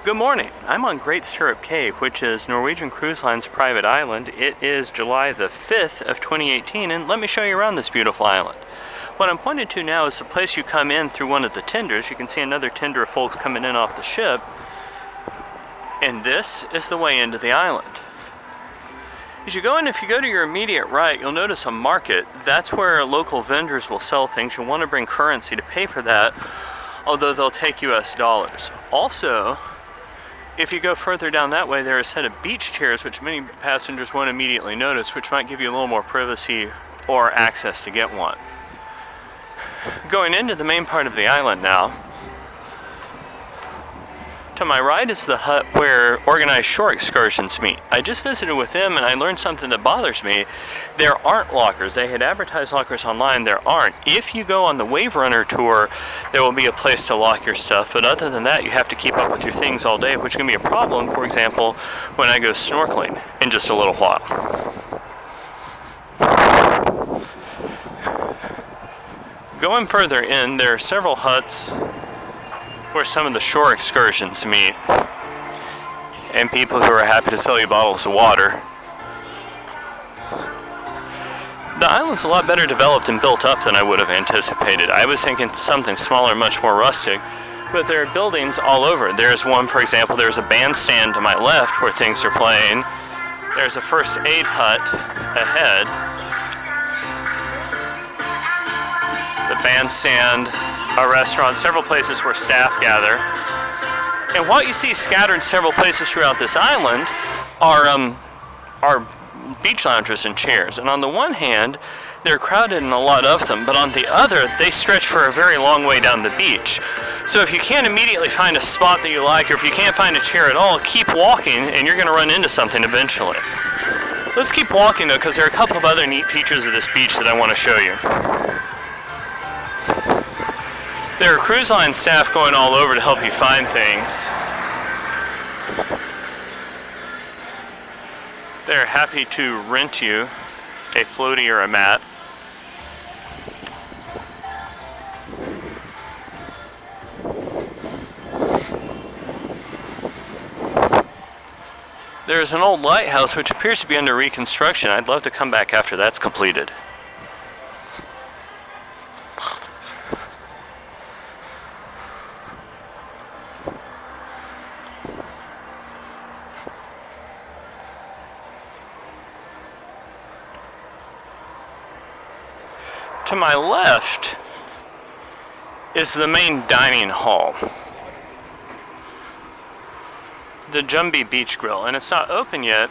Good morning. I'm on Great Stirrup Cay, which is Norwegian Cruise Line's private island. It is July the 5th of 2018, and let me show you around this beautiful island. What I'm pointing to now is the place you come in through one of the tenders. You can see another tender of folks coming in off the ship. And this is the way into the island. As you go in, if you go to your immediate right, you'll notice a market. That's where local vendors will sell things. You'll want to bring currency to pay for that, although they'll take US dollars. Also, if you go further down that way, there are a set of beach chairs which many passengers won't immediately notice, which might give you a little more privacy or access to get one. Going into the main part of the island now, to my right is the hut where organized shore excursions meet. I just visited with them and I learned something that bothers me. There aren't lockers. They had advertised lockers online. There aren't. If you go on the Wave Runner tour, there will be a place to lock your stuff, but other than that, you have to keep up with your things all day, which can be a problem, for example, when I go snorkeling in just a little while. Going further in, there are several huts where some of the shore excursions meet, and people who are happy to sell you bottles of water. The island's a lot better developed and built up than I would have anticipated. I was thinking something smaller, much more rustic, but there are buildings all over. There's one, for example, there's a bandstand to my left where things are playing. There's a first aid hut ahead. The bandstand, a restaurant, several places where staff gather. And what you see scattered several places throughout this island are beach loungers and chairs. And on the one hand, they're crowded and a lot of them, but on the other, they stretch for a very long way down the beach. So if you can't immediately find a spot that you like, or if you can't find a chair at all, keep walking and you're gonna run into something eventually. Let's keep walking though, because there are a couple of other neat features of this beach that I want to show you. There are cruise line staff going all over to help you find things. They're happy to rent you a floaty or a mat. There's an old lighthouse which appears to be under reconstruction. I'd love to come back after that's completed. To my left is the main dining hall, the Jumby Beach Grill, and it's not open yet,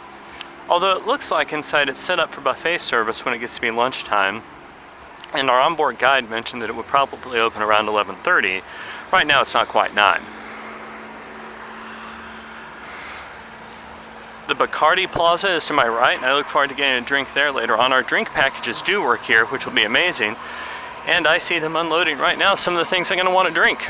although it looks like inside it's set up for buffet service when it gets to be lunchtime, and our onboard guide mentioned that it would probably open around 11:30. Right now it's not quite 9. The Bacardi Plaza is to my right, and I look forward to getting a drink there later on. Our drink packages do work here, which will be amazing. And I see them unloading right now some of the things I'm going to want to drink.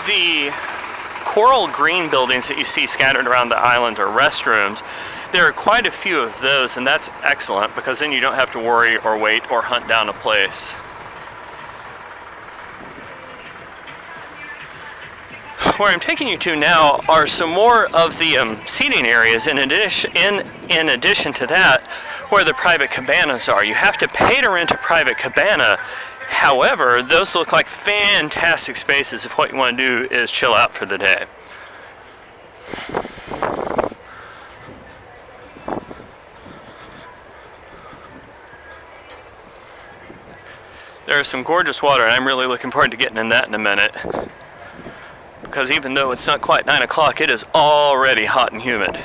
The coral green buildings that you see scattered around the island are restrooms. There are quite a few of those, and that's excellent because then you don't have to worry or wait or hunt down a place. Where I'm taking you to now are some more of the seating areas in addition to that where the private cabanas are. You have to pay to rent a private cabana. However, those look like fantastic spaces if what you want to do is chill out for the day. There's some gorgeous water, and I'm really looking forward to getting in that in a minute. Because even though it's not quite 9 o'clock, it is already hot and humid.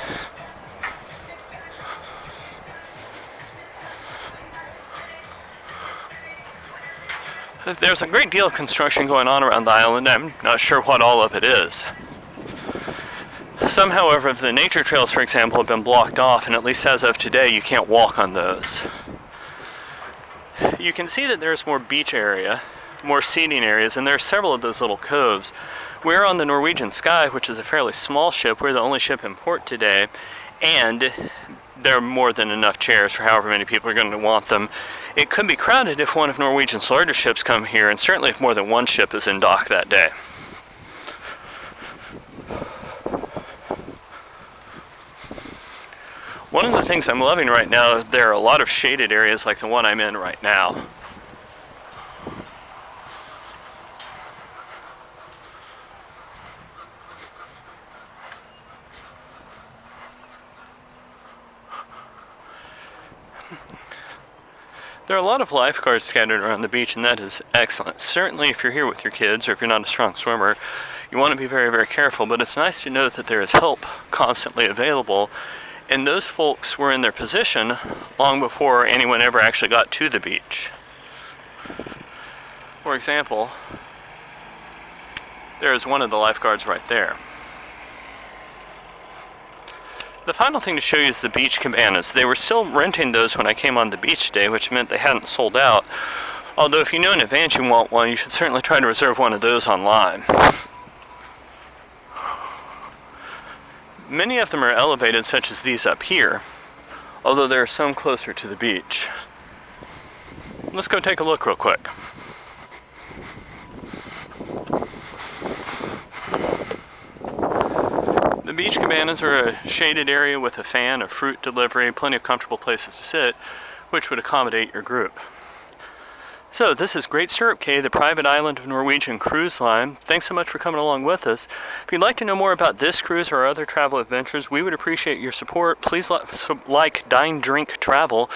There's a great deal of construction going on around the island. I'm not sure what all of it is. Some, however, of the nature trails, for example, have been blocked off, and at least as of today, you can't walk on those. You can see that there's more beach area, more seating areas, and there are several of those little coves. We're on the Norwegian Sky, which is a fairly small ship. We're the only ship in port today, and there are more than enough chairs for however many people are going to want them. It could be crowded if one of Norwegian's larger ships come here, and certainly if more than one ship is in dock that day. One of the things I'm loving right now, there are a lot of shaded areas like the one I'm in right now. There are a lot of lifeguards scattered around the beach, and that is excellent. Certainly if you're here with your kids or if you're not a strong swimmer, you want to be very, very careful, but it's nice to know that there is help constantly available, and those folks were in their position long before anyone ever actually got to the beach. For example, there is one of the lifeguards right there. The final thing to show you is the beach cabanas. They were still renting those when I came on the beach today, which meant they hadn't sold out. Although if you know in advance you want one, you should certainly try to reserve one of those online. Many of them are elevated, such as these up here, although there are some closer to the beach. Let's go take a look real quick. The beach cabanas are a shaded area with a fan, a fruit delivery, plenty of comfortable places to sit, which would accommodate your group. So this is Great Stirrup Cay, the private island of Norwegian Cruise Line. Thanks so much for coming along with us. If you'd like to know more about this cruise or other travel adventures, we would appreciate your support. Please like Dine Drink Travel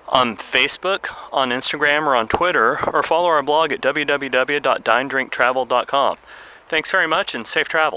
on Facebook, on Instagram, or on Twitter, or follow our blog at www.dinedrinktravel.com. Thanks very much and safe travel.